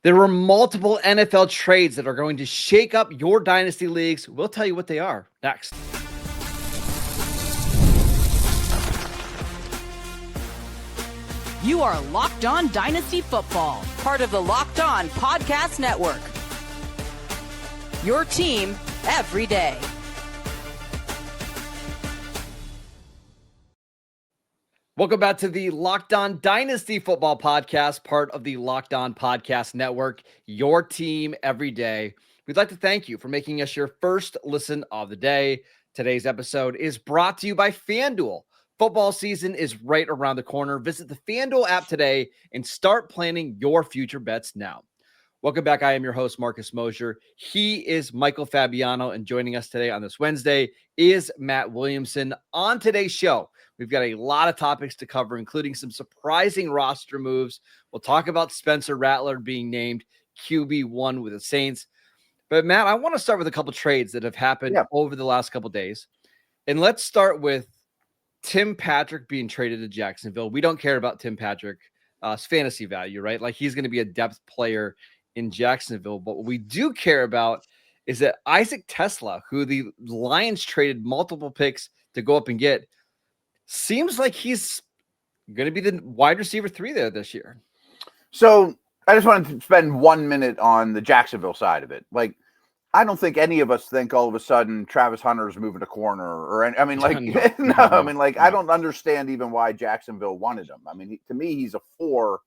There were multiple NFL trades that are going to shake up your dynasty leagues. We'll tell you what they are next. You are Locked On Dynasty Football, part of the Locked On Podcast Network. Your team every day. Welcome back to the Locked On Dynasty Football Podcast, part of the Locked On Podcast Network, your team every day. We'd like to thank you for making us your first listen of the day. Today's episode is brought to you by FanDuel. Football season is right around the corner. Visit the FanDuel app today and start planning your future bets now. Welcome back. I am your host, Marcus Mosher. He is Michael Fabiano, and joining us today on this Wednesday is Matt Williamson. On today's show, we've got a lot of topics to cover, including some surprising roster moves. We'll talk about Spencer Rattler being named QB1 with the Saints. But Matt, I want to start with a couple trades that have happened over the last couple days. And let's start with Tim Patrick being traded to Jacksonville. We don't care about Tim Patrick's fantasy value, right? Like, he's going to be a depth player in Jacksonville. But what we do care about is that Isaac TeSlaa, who the Lions traded multiple picks to go up and get, seems like he's going to be the wide receiver 3 there this year. So I just wanted to spend 1 minute on the Jacksonville side of it. Like, I don't think any of us think all of a sudden Travis Hunter's moving a corner or I mean, like, I don't understand even why Jacksonville wanted him. I mean, to me, he's a 4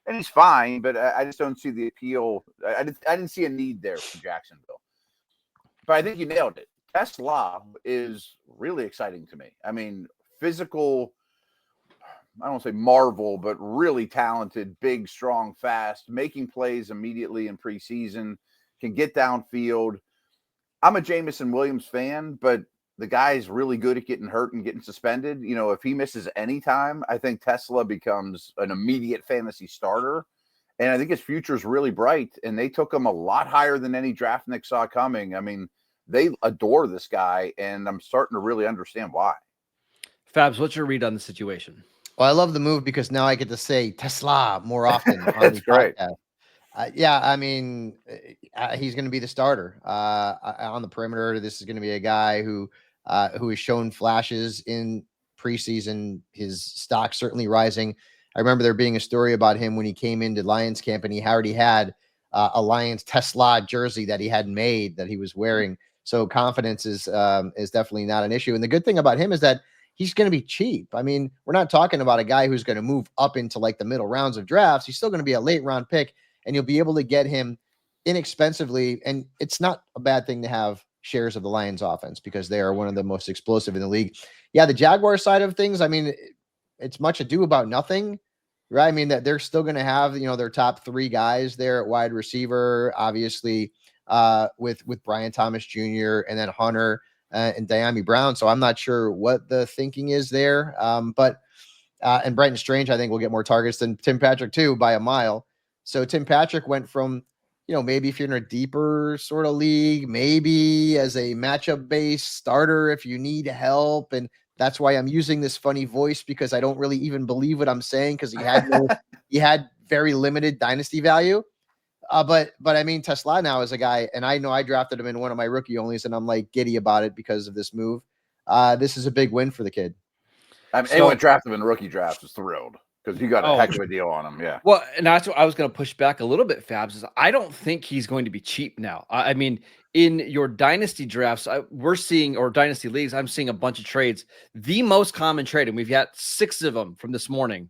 and he's fine, but I just don't see the appeal. I didn't see a need there for Jacksonville. But I think you nailed it. TeSlaa is really exciting to me. I mean, physical, I don't want to say marvel, but really talented, big, strong, fast, making plays immediately in preseason, can get downfield. I'm a Jameson Williams fan, but the guy's really good at getting hurt and getting suspended. You know, if he misses any time, I think TeSlaa becomes an immediate fantasy starter. And I think his future is really bright. And they took him a lot higher than any draft Nick saw coming. I mean, they adore this guy, and I'm starting to really understand why. Fabs, what's your read on the situation? Well, I love the move because now I get to say TeSlaa more often. That's great. Yeah, I mean, he's going to be the starter on the perimeter. This is going to be a guy who has shown flashes in preseason. His stock certainly rising. I remember there being a story about him when he came into Lions camp, and he already had a Lions TeSlaa jersey that he hadn't made that he was wearing. So confidence is definitely not an issue. And the good thing about him is that he's going to be cheap. I mean, we're not talking about a guy who's going to move up into like the middle rounds of drafts. He's still going to be a late round pick, and you'll be able to get him inexpensively. And it's not a bad thing to have shares of the Lions offense because they are one of the most explosive in the league. Yeah, the Jaguar side of things, I mean, it's much ado about nothing, right? I mean, that they're still going to have, you know, their top 3 guys there at wide receiver, obviously, with Brian Thomas Jr. and then Hunter and Diami Brown. So I'm not sure what the thinking is there. But Brenton Strange, I think, will get more targets than Tim Patrick too by a mile. So Tim Patrick went from, you know, maybe if you're in a deeper sort of league, maybe as a matchup based starter, if you need help. And that's why I'm using this funny voice, because I don't really even believe what I'm saying, because he had very limited dynasty value. But I mean, TeSlaa now is a guy, and I know I drafted him in one of my rookie onlys, and I'm like giddy about it because of this move. This is a big win for the kid. I mean, anyone drafted him in rookie drafts is thrilled because you got a heck of a deal on him. Yeah. Well, and that's what I was going to push back a little bit, Fabs, is I don't think he's going to be cheap now. I mean, in your dynasty drafts, we're seeing, or dynasty leagues, I'm seeing a bunch of trades. The most common trade, and we've got 6 of them from this morning,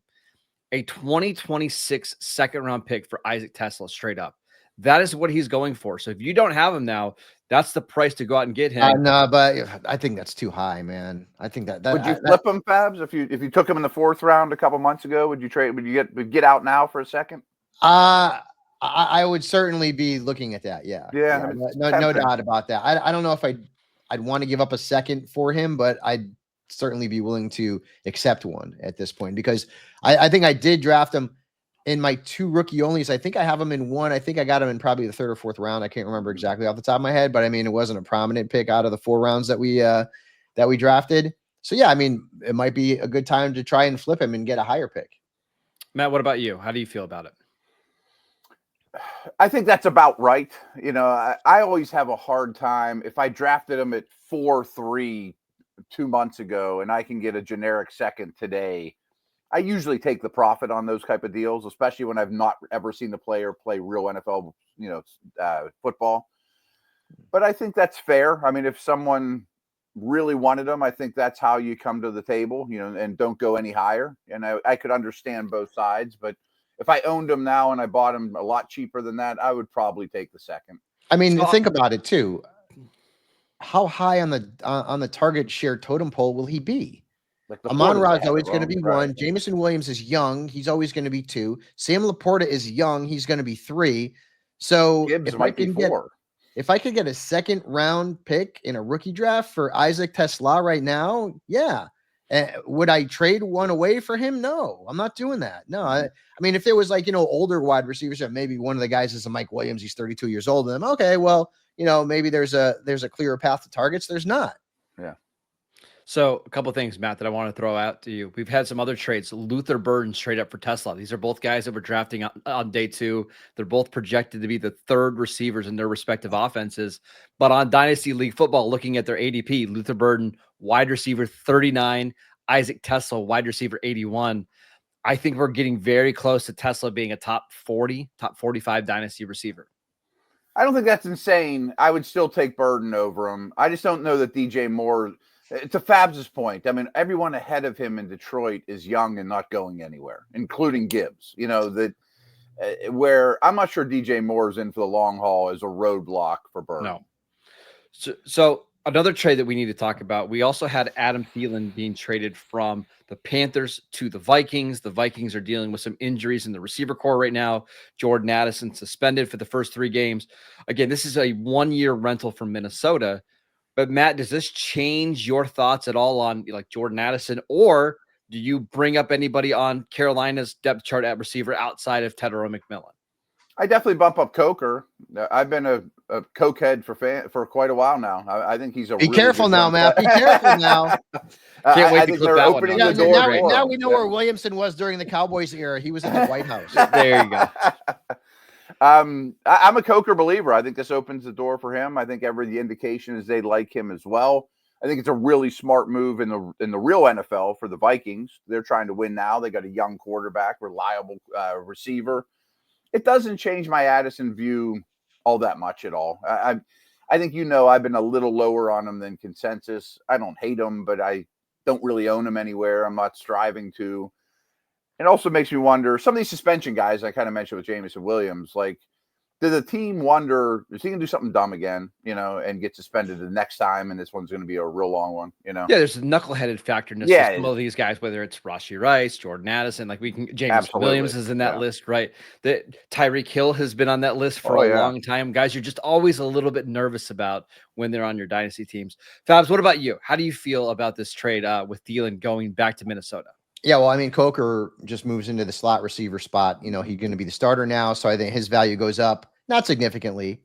a 2026 second round pick for Isaac TeSlaa straight up. That is what he's going for. So if you don't have him now, that's the price to go out and get him. No, but I think that's too high, man. I think that would you flip him, Fabs? If you took him in the 4th round a couple months ago, would you trade? Would you get out now for a second? I would certainly be looking at that. Yeah. I mean, no doubt about that. I don't know if I'd want to give up a second for him, but I'd certainly be willing to accept one at this point, because I think I did draft him in my 2 rookie onlys. I think I have him in one. I think I got him in probably the 3rd or 4th round. I can't remember exactly off the top of my head, but I mean, it wasn't a prominent pick out of the 4 rounds that we drafted. So yeah, I mean, it might be a good time to try and flip him and get a higher pick. Matt, what about you? How do you feel about it? I think that's about right. I always have a hard time if I drafted him at 4-3 2 months ago and I can get a generic second today. I usually take the profit on those type of deals, especially when I've not ever seen the player play real NFL, football. But I think that's fair. I mean, if someone really wanted him, I think that's how you come to the table, and don't go any higher. And I could understand both sides, but if I owned him now and I bought him a lot cheaper than that, I would probably take the second. I mean, think about it too. How high on the target share totem pole will he be? Like Amon-Ra is always going to be one. Jameson Williams is young. He's always going to be 2. Sam Laporta is young. He's going to be 3. So Gibbs might be 4. If I could get a second round pick in a rookie draft for Isaac TeSlaa right now, yeah. Would I trade one away for him? No, I'm not doing that. No, I mean, if there was older wide receivers, that maybe one of the guys is a Mike Williams, he's 32 years old, and I'm okay. Well, maybe there's a clearer path to targets. There's not. Yeah. So a couple of things, Matt, that I want to throw out to you. We've had some other trades. Luther Burden's trade up for TeSlaa. These are both guys that were drafting on day 2. They're both projected to be the 3rd receivers in their respective offenses. But on Dynasty League Football, looking at their ADP, Luther Burden, wide receiver 39, Isaac TeSlaa, wide receiver 81. I think we're getting very close to TeSlaa being a top 40, top 45 Dynasty receiver. I don't think that's insane. I would still take Burden over him. I just don't know that DJ Moore... To Fabs' point, I mean, everyone ahead of him in Detroit is young and not going anywhere, including Gibbs. Where I'm not sure DJ Moore is in for the long haul as a roadblock for Burden. No. So another trade that we need to talk about, we also had Adam Thielen being traded from the Panthers to the Vikings. The Vikings are dealing with some injuries in the receiver core right now. Jordan Addison suspended for the first 3 games. Again, this is a 1-year rental from Minnesota. But Matt, does this change your thoughts at all on Jordan Addison, or do you bring up anybody on Carolina's depth chart at receiver outside of Tedero McMillan? I definitely bump up Coker. I've been a cokehead for quite a while now. I think he's a. Be careful now, Matt. Be careful now. Can't wait to clip that one. Now we know where Williamson was during the Cowboys era. He was at the White House. There you go. I'm a Coker believer. I think this opens the door for him. I think the indication is they like him as well. I think it's a really smart move in the real NFL for the Vikings. They're trying to win now. They got a young quarterback, reliable receiver. It doesn't change my Addison view all that much at all. I think I've been a little lower on him than consensus. I don't hate him, but I don't really own him anywhere. I'm not striving to. It also makes me wonder, some of these suspension guys I kind of mentioned with Jameson Williams, did the team wonder, is he going to do something dumb again, and get suspended the next time, and this one's going to be a real long one, Yeah, there's a knuckleheaded factor in some of these guys, whether it's Rashid Rice, Jordan Addison, James Williams is in that list, right? Tyreek Hill has been on that list for a long time. Guys, you're just always a little bit nervous about when they're on your dynasty teams. Fabs, what about you? How do you feel about this trade with Thielen going back to Minnesota? Yeah, well, I mean, Coker just moves into the slot receiver spot. He's going to be the starter now, so I think his value goes up, not significantly,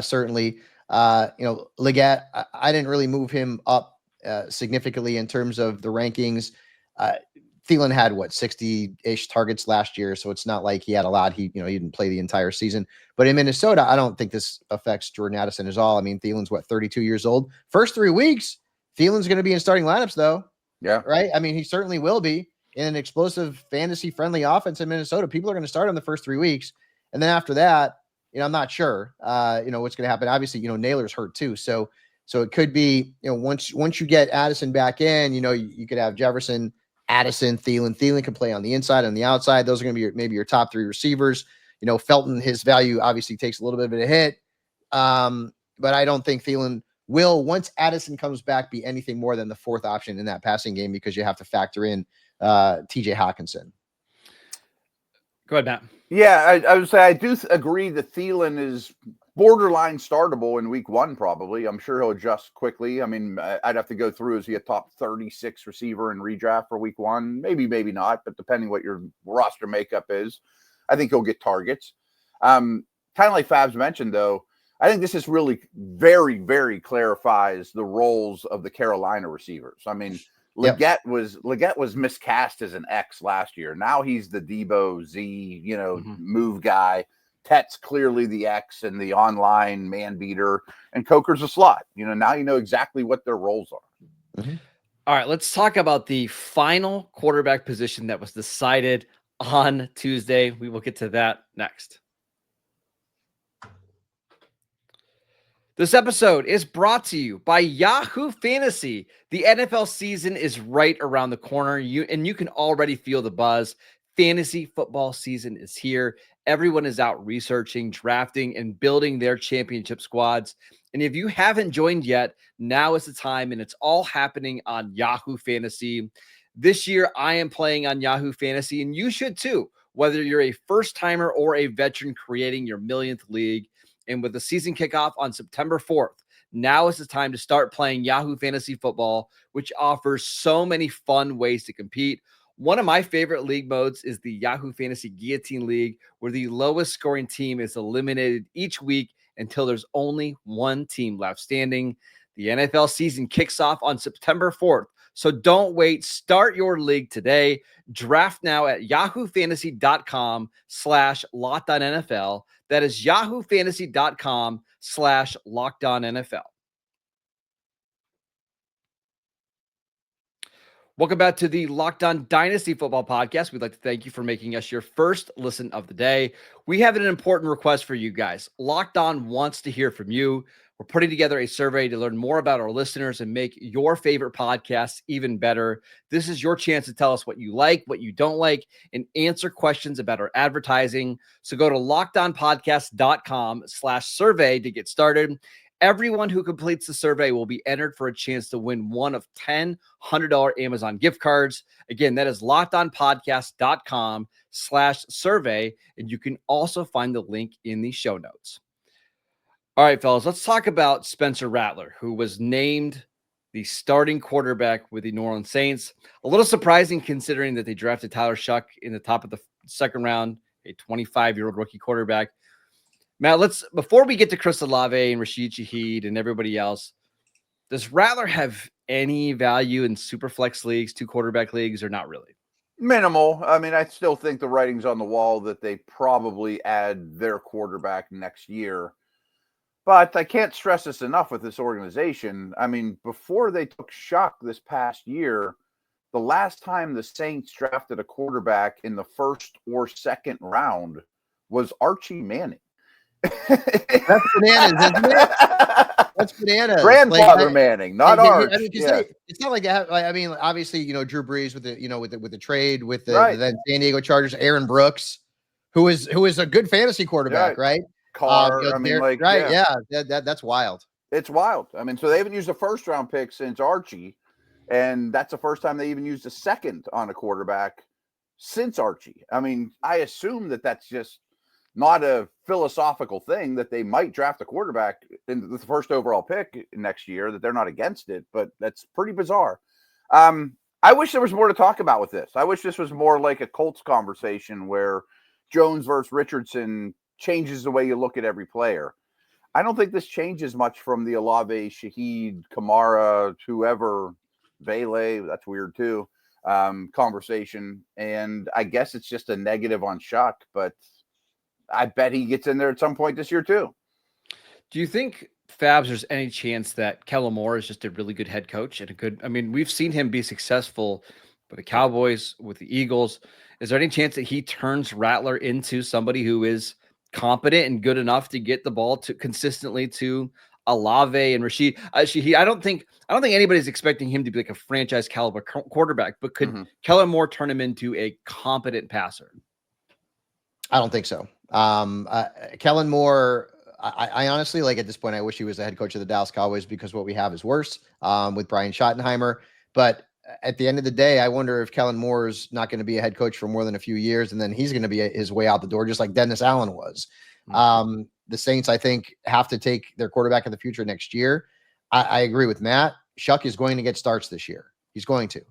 certainly. Leggett, I didn't really move him up significantly in terms of the rankings. Thielen had 60-ish targets last year, so it's not like he had a lot. He didn't play the entire season. But in Minnesota, I don't think this affects Jordan Addison at all. I mean, Thielen's 32 years old. First 3 weeks, Thielen's going to be in starting lineups, though. Yeah. Right. I mean, he certainly will be in an explosive, fantasy-friendly offense in Minnesota. People are going to start on the first 3 weeks, and then after that, I'm not sure. What's going to happen. Obviously, Naylor's hurt too, so it could be once you get Addison back in, you could have Jefferson, Addison, Thielen. Thielen can play on the inside and the outside. Those are going to be maybe your top 3 receivers. Felton, his value obviously takes a little bit of a hit, but I don't think Thielen will, once Addison comes back, be anything more than the 4th option in that passing game, because you have to factor in TJ Hawkinson. Go ahead, Matt. Yeah, I would say I do agree that Thielen is borderline startable in week 1, probably. I'm sure he'll adjust quickly. I mean, I'd have to go through, is he a top 36 receiver in redraft for week 1? Maybe not, but depending what your roster makeup is, I think he'll get targets. Kind of like Fabs mentioned, though, I think this is really very, very clarifies the roles of the Carolina receivers. I mean, Leggett was miscast as an X last year. Now he's the Debo Z, move guy. Tet's clearly the X and the online man beater, and Coker's a slot. Now you know exactly what their roles are. Mm-hmm. All right, let's talk about the final quarterback position that was decided on Tuesday. We will get to that next. This episode is brought to you by Yahoo Fantasy. The NFL season is right around the corner, and you can already feel the buzz. Fantasy football season is here. Everyone is out researching, drafting, and building their championship squads. And if you haven't joined yet, now is the time, and it's all happening on Yahoo Fantasy. This year, I am playing on Yahoo Fantasy, and you should too, whether you're a first-timer or a veteran creating your millionth league. And with the season kickoff on September 4th, now is the time to start playing Yahoo Fantasy Football, which offers so many fun ways to compete. One of my favorite league modes is the Yahoo Fantasy Guillotine League, where the lowest scoring team is eliminated each week until there's only one team left standing. The NFL season kicks off on September 4th, so don't wait. Start your league today. Draft now at yahoofantasy.com/LockedOnNFL. That is yahoofantasy.com/LockedOnNFL. Welcome back to the Locked On Dynasty Football Podcast. We'd like to thank you for making us your first listen of the day. We have an important request for you guys. Locked On wants to hear from you. We're putting together a survey to learn more about our listeners and make your favorite podcasts even better. This is your chance to tell us what you like, what you don't like, and answer questions about our advertising. So go to lockedonpodcast.com/survey to get started. Everyone who completes the survey will be entered for a chance to win one of 10 $100 Amazon gift cards. Again, that is lockedonpodcast.com/survey, and you can also find the link in the show notes. All right, fellas, let's talk about Spencer Rattler, who was named the starting quarterback with the New Orleans Saints. A little surprising considering that they drafted Tyler Shuck in the top of the second round, a 25-year-old rookie quarterback. Matt, before we get to Chris Olave and Rashid, Shahid, and everybody else, does Rattler have any value in super flex leagues, 2 quarterback leagues, or not really? Minimal. I mean, I still think the writing's on the wall that they probably add their quarterback next year. But I can't stress this enough with this organization. I mean, before they took Shuck this past year, the last time the Saints drafted a quarterback in the first or second round was Archie Manning. That's bananas, isn't it? That's bananas. Grandfather Manning, not Arch. I mean, it's not like that. I mean, obviously, Drew Brees with the trade with the then San Diego Chargers, Aaron Brooks, who is a good fantasy quarterback, right? Carr, that's wild. It's wild. I mean, so they haven't used a first round pick since Archie, and that's the first time they even used a second on a quarterback since Archie. I mean, I assume that that's just not a philosophical thing that they might draft a quarterback in the first overall pick next year, that they're not against it, but that's pretty bizarre. I wish there was more to talk about with this. I wish this was more like a Colts conversation where Jones versus Richardson changes the way you look at every player. I don't think this changes much from the Olave, Shahid, Kamara, whoever, Vele, that's weird too, conversation. And I guess it's just a negative on Shuck, but I bet he gets in there at some point this year too. Do you think, Fabs, there's any chance that Kellen Moore is just a really good head coach and we've seen him be successful with the Cowboys, with the Eagles. Is there any chance that he turns Rattler into somebody who is competent and good enough to get the ball consistently to Olave and Rashid? I don't think anybody's expecting him to be like a franchise caliber quarterback, but could Kellen Moore turn him into a competent passer? I don't think so. Kellen Moore, I honestly, like, at this point, I wish he was the head coach of the Dallas Cowboys, because what we have is worse with Brian Schottenheimer. But at the end of the day, I wonder if Kellen Moore is not going to be a head coach for more than a few years, and then he's going to be his way out the door, just like Dennis Allen was. The Saints, I think, have to take their quarterback of the future next year. I agree with Matt. Shuck is going to get starts this year. He's going to.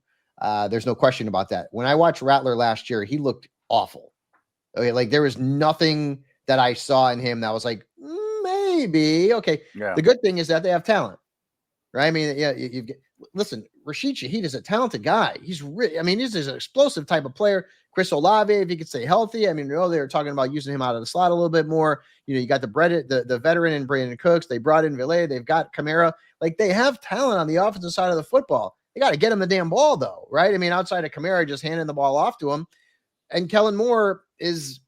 There's no question about that. When I watched Rattler last year, he looked awful. Okay, like, there was nothing that I saw in him that was like, maybe. Okay. Yeah. The good thing is that they have talent, right? I mean, yeah, listen, Rashid Shahid is a talented guy. He's he's an explosive type of player. Chris Olave, if he could stay healthy. I mean, they were talking about using him out of the slot a little bit more. You got the veteran and Brandon Cooks. They brought in Valet. They've got Kamara. Like, they have talent on the offensive side of the football. They got to get him the damn ball, though, right? I mean, outside of Kamara just handing the ball off to him. And Kellen Moore is,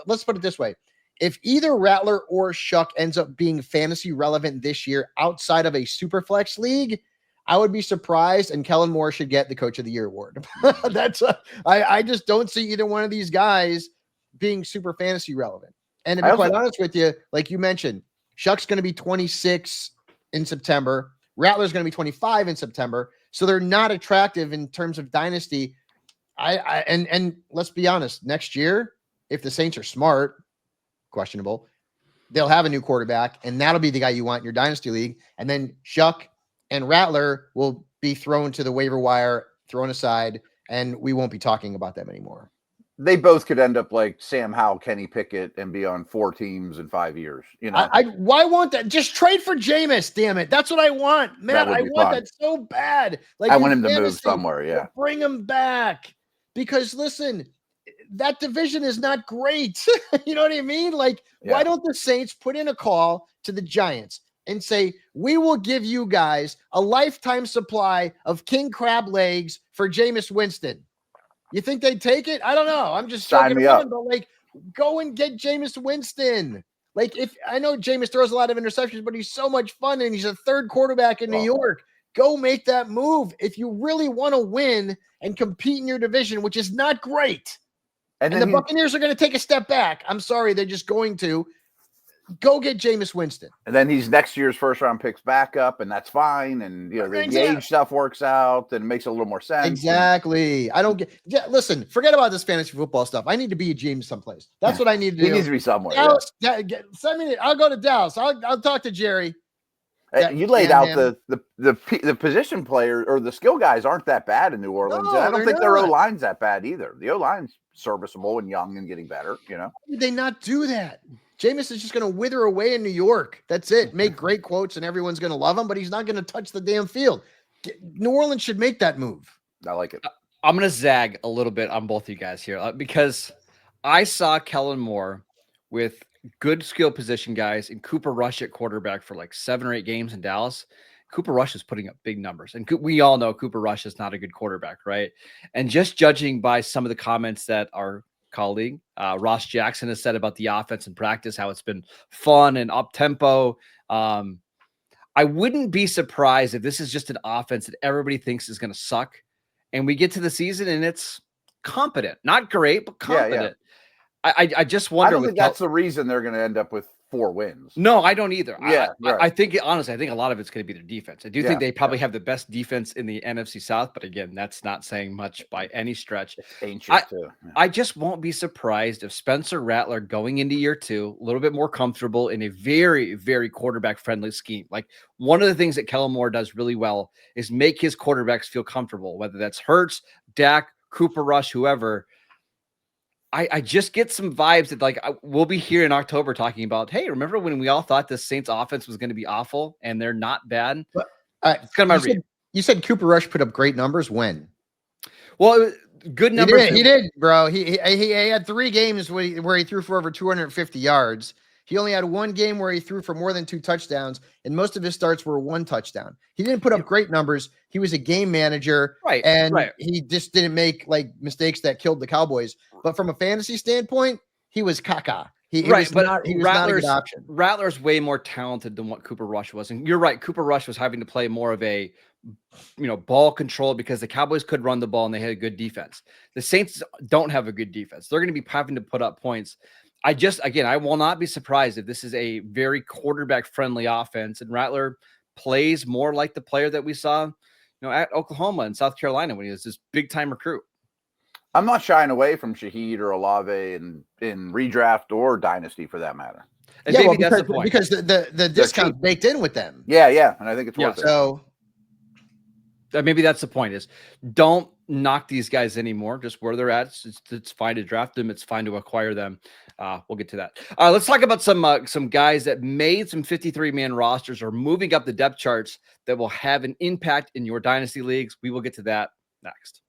let's put it this way. If either Rattler or Shuck ends up being fantasy relevant this year outside of a super flex league, I would be surprised, and Kellen Moore should get the Coach of the Year award. I just don't see either one of these guys being super fantasy relevant. And to be quite honest with you, like you mentioned, Shuck's going to be 26 in September. Rattler's going to be 25 in September. So they're not attractive in terms of dynasty. And let's be honest, next year, if the Saints are smart, questionable, they'll have a new quarterback, and that'll be the guy you want in your dynasty league. And then Shuck and Rattler will be thrown to the waiver wire, thrown aside, and we won't be talking about them anymore. They both could end up like Sam Howell, Kenny Pickett, and be on 4 teams in 5 years. Why won't that? Just trade for Jameis, damn it. That's what I want, Matt. I want that so bad. Like, I want him to move somewhere. Yeah, bring him back, because listen, that division is not great. You know what I mean? Like, why don't the Saints put in a call to the Giants and say, we will give you guys a lifetime supply of king crab legs for Jameis Winston? You think they'd take it? I don't know. I'm just joking around, but like, go and get Jameis Winston. Like, if I know Jameis throws a lot of interceptions, but he's so much fun and he's a third quarterback in New York. Go make that move if you really want to win and compete in your division, which is not great. And the Buccaneers are going to take a step back. I'm sorry. They're just going to. Go get Jameis Winston. And then he's next year's first-round picks back up, and that's fine. And, the age stuff works out, and it makes a little more sense. Exactly. I don't get – listen, forget about this fantasy football stuff. I need to be a GM someplace. That's what I need to do. He needs to be somewhere. Dallas, send me – I'll go to Dallas. I'll talk to Jerry. You laid out the position player or the skill guys aren't that bad in New Orleans. No, and I don't think their O-line's that bad either. The O-line's serviceable and young and getting better, Why did they not do that? Jameis is just going to wither away in New York. That's it. Make great quotes and everyone's going to love him, but he's not going to touch the damn field. New Orleans should make that move. I like it. I'm going to zag a little bit on both of you guys here because I saw Kellen Moore with good skill position guys and Cooper Rush at quarterback for like 7 or 8 games in Dallas. Cooper Rush is putting up big numbers. And we all know Cooper Rush is not a good quarterback, right? And just judging by some of the comments that our colleague Ross Jackson has said about the offense in practice, how it's been fun and up tempo. I wouldn't be surprised if this is just an offense that everybody thinks is going to suck, and we get to the season and it's competent, not great, but competent. Yeah. I just wonder. I don't think that's the reason they're going to end up with 4 wins. No, I don't either. Yeah, I think honestly, I think a lot of it's going to be their defense. I do think they probably have the best defense in the NFC South, but again, that's not saying much by any stretch. It's ancient too. Yeah. I just won't be surprised if Spencer Rattler going into year 2, a little bit more comfortable in a very, very quarterback friendly scheme. Like, one of the things that Kellen Moore does really well is make his quarterbacks feel comfortable, whether that's Hurts, Dak, Cooper Rush, whoever. I just get some vibes that like we'll be here in October talking about, hey, remember when we all thought the Saints offense was going to be awful and they're not bad? It's kind of my read. You said Cooper Rush put up great numbers when? Well, good numbers. He did, bro. He had 3 games where he threw for over 250 yards. He only had 1 game where he threw for more than 2 touchdowns, and most of his starts were 1 touchdown. He didn't put up great numbers. He was a game manager, and he just didn't make like mistakes that killed the Cowboys. But from a fantasy standpoint, he was caca. He was not a good option. Rattler's way more talented than what Cooper Rush was, and you're right. Cooper Rush was having to play more of a ball control because the Cowboys could run the ball and they had a good defense. The Saints don't have a good defense. They're going to be having to put up points. I will not be surprised if this is a very quarterback-friendly offense and Rattler plays more like the player that we saw, at Oklahoma and South Carolina when he was this big-time recruit. I'm not shying away from Shahid or Olave in redraft or dynasty for that matter. And maybe that's the point. Because the discount's baked in with them. Yeah, and I think it's worth it. So maybe that's the point is don't knock these guys anymore. Just where they're at. It's fine to draft them. It's fine to acquire them. We'll get to that. Let's talk about some guys that made some 53-man rosters or moving up the depth charts that will have an impact in your dynasty leagues. We will get to that next.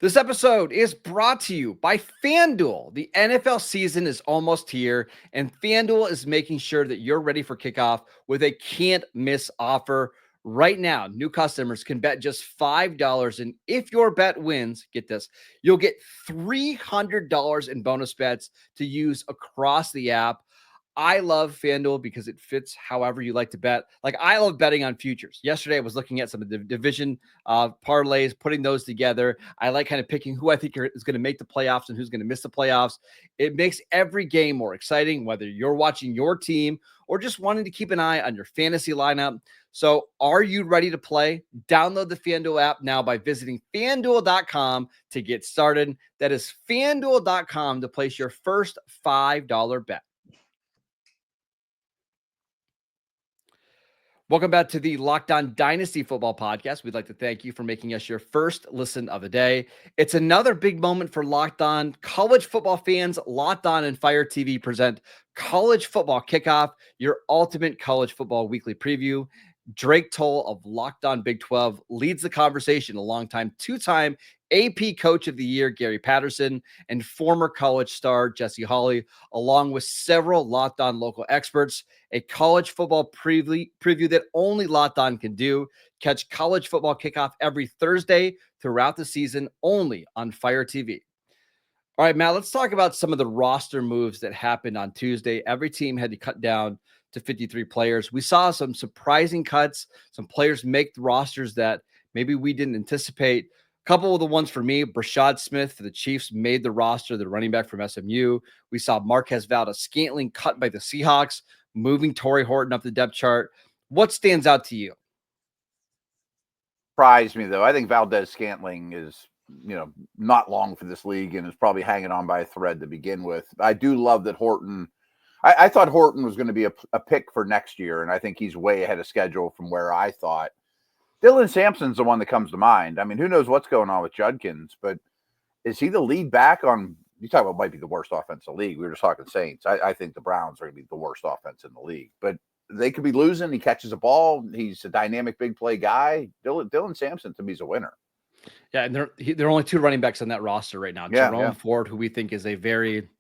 This episode is brought to you by FanDuel. The NFL season is almost here, and FanDuel is making sure that you're ready for kickoff with a can't-miss offer. Right now, new customers can bet just $5, and if your bet wins, get this, you'll get $300 in bonus bets to use across the app. I love FanDuel because it fits however you like to bet. Like, I love betting on futures. Yesterday, I was looking at some of the division parlays, putting those together. I like kind of picking who I think is going to make the playoffs and who's going to miss the playoffs. It makes every game more exciting, whether you're watching your team or just wanting to keep an eye on your fantasy lineup. So are you ready to play? Download the FanDuel app now by visiting FanDuel.com to get started. That is FanDuel.com to place your first $5 bet. Welcome back to the Locked On Dynasty Football Podcast. We'd like to thank you for making us your first listen of the day. It's another big moment for Locked On college football fans. Locked On and Fire TV present College Football Kickoff, your ultimate college football weekly preview. Drake Toll of Locked On Big 12 leads the conversation, a longtime two-time AP Coach of the Year, Gary Patterson, and former college star Jesse Holley, along with several Locked On local experts. A college football preview that only Locked On can do. Catch College Football Kickoff every Thursday throughout the season, only on Fire TV. All right, Matt, let's talk about some of the roster moves that happened on Tuesday. Every team had to cut down to 53 players. We saw some surprising cuts, some players make the rosters that maybe we didn't anticipate. A couple of the ones for me, Brashad Smith for the Chiefs made the roster, the running back from SMU. We saw Marquez Valdes-Scantling cut by the Seahawks, moving Torrey Horton up the depth chart. What stands out to you? Surprised me, though. I think Valdes-Scantling is, not long for this league and is probably hanging on by a thread to begin with. I do love that Horton. I thought Horton was going to be a pick for next year, and I think he's way ahead of schedule from where I thought. Dylan Sampson's the one that comes to mind. I mean, who knows what's going on with Judkins, but is he the lead back on – you talk about might be the worst offense in the league. We were just talking Saints. I think the Browns are going to be the worst offense in the league. But they could be losing. He catches a ball. He's a dynamic big play guy. Dylan Sampson, to me, is a winner. Yeah, and there are only two running backs on that roster right now. Jerome Ford, who we think is a very –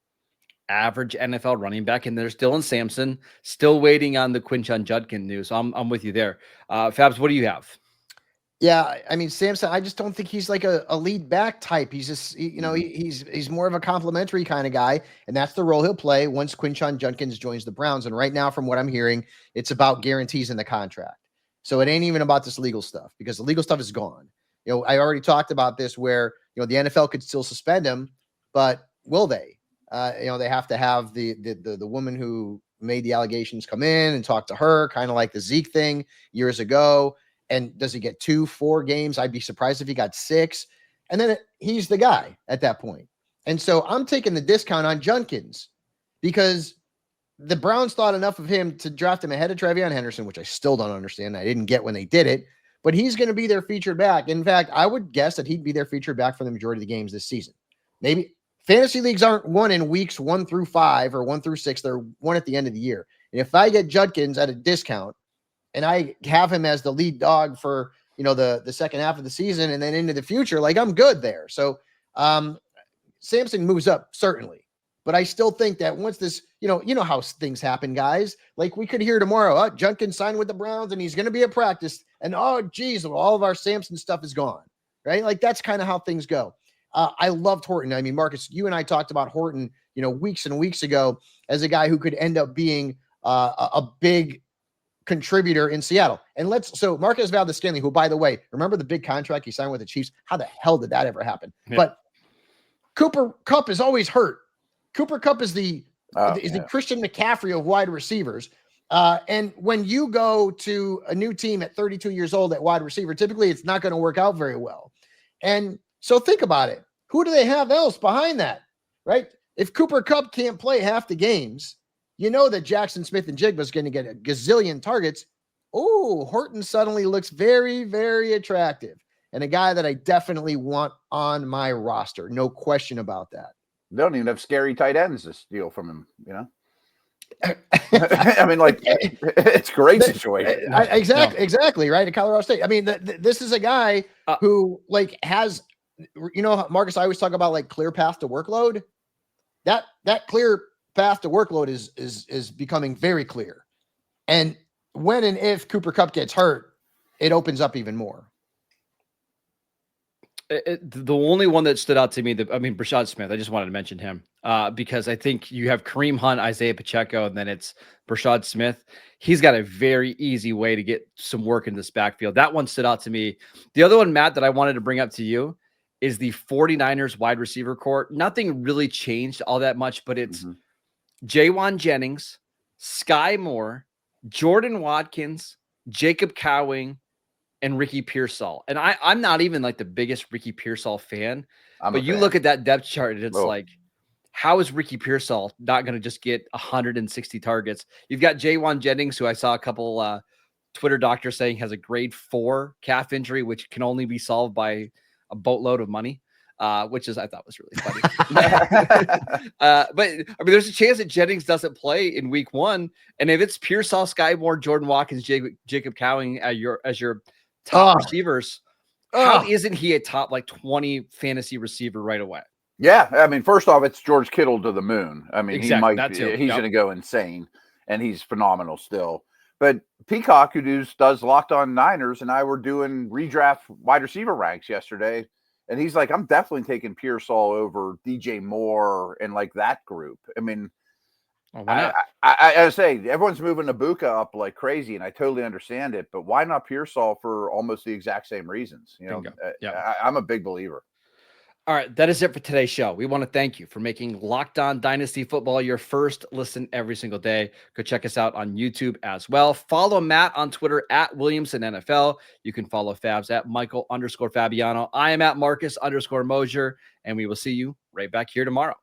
average NFL running back, and there's Dylan Sampson, still waiting on the Quinshon Judkins news. I'm with you there. Fabs, what do you have? Yeah, I mean, Sampson, I just don't think he's like a lead back type. He's just, he's more of a complimentary kind of guy, and that's the role he'll play once Quinshon Judkins joins the Browns. And right now, from what I'm hearing, it's about guarantees in the contract. So it ain't even about this legal stuff, because the legal stuff is gone. I already talked about this where, the NFL could still suspend him, but will they? They have to have the woman who made the allegations come in and talk to her, kind of like the Zeke thing years ago. And does he get 2-4 games? I'd be surprised if he got 6. And then he's the guy at that point. And so I'm taking the discount on Judkins because the Browns thought enough of him to draft him ahead of Travion Henderson, which I still don't understand. I didn't get when they did it, but he's going to be their featured back. In fact, I would guess that he'd be their featured back for the majority of the games this season. Maybe fantasy leagues aren't won in weeks 1 through 5 or 1 through 6. They're won at the end of the year. And if I get Judkins at a discount and I have him as the lead dog for, the second half of the season and then into the future, like, I'm good there. So Sampson moves up, certainly. But I still think that once this, how things happen, guys. Like, we could hear tomorrow, Judkins signed with the Browns and he's going to be at practice. And, geez, all of our Sampson stuff is gone, right? Like, that's kind of how things go. I loved Horton. I mean, Marcus, you and I talked about Horton, weeks and weeks ago as a guy who could end up being a big contributor in Seattle. And so Marquez Valdes-Scantling, who, by the way, remember the big contract he signed with the Chiefs? How the hell did that ever happen? Yeah. But Cooper Kupp is always hurt. Cooper Kupp is the Christian McCaffrey of wide receivers. And when you go to a new team at 32 years old at wide receiver, typically it's not going to work out very well. And so think about it. Who do they have else behind that, right? If Cooper Kupp can't play half the games, that Jackson Smith-Njigba is going to get a gazillion targets. Oh, Horton suddenly looks very, very attractive and a guy that I definitely want on my roster. No question about that. They don't even have scary tight ends to steal from him, I mean, like, it's a great situation. Exactly, right? At Colorado State. I mean, this is a guy who, like, has you know, Marcus, I always talk about like clear path to workload. That clear path to workload is becoming very clear. And when and if Cooper Kupp gets hurt, it opens up even more. The only one that stood out to me, Brashad Smith, I just wanted to mention him because I think you have Kareem Hunt, Isaiah Pacheco, and then it's Brashad Smith. He's got a very easy way to get some work in this backfield. That one stood out to me. The other one, Matt, that I wanted to bring up to you is the 49ers wide receiver core. Nothing really changed all that much, but it's Jawan Jennings, Sky Moore, Jordan Watkins, Jacob Cowing, and Ricky Pearsall. And I'm not even like the biggest Ricky Pearsall fan, but you look at that depth chart and it's like, how is Ricky Pearsall not going to just get 160 targets? You've got Jawan Jennings, who I saw a couple Twitter doctors saying has a grade 4 calf injury, which can only be solved by a boatload of money, which I thought was really funny. But I mean, there's a chance that Jennings doesn't play in week 1. And if it's Pearsall, Sky Moore, Jordan Watkins, Jacob Cowing as your top receivers, how isn't he a top like 20 fantasy receiver right away? Yeah, I mean, first off, it's George Kittle to the moon. I mean, exactly, he's going to go insane, and he's phenomenal still. But Peacock, who does Locked On Niners, and I were doing redraft wide receiver ranks yesterday, and he's like, I'm definitely taking Pearsall over DJ Moore and like that group. I mean, I say everyone's moving Ibuka up like crazy, and I totally understand it. But why not Pearsall for almost the exact same reasons? You know, I'm a big believer. All right, that is it for today's show. We want to thank you for making Locked On Dynasty Football your first listen every single day. Go check us out on YouTube as well. Follow Matt on Twitter at Williamson NFL. You can follow Fabs at Michael_Fabiano. I am at Marcus_Mosher, and we will see you right back here tomorrow.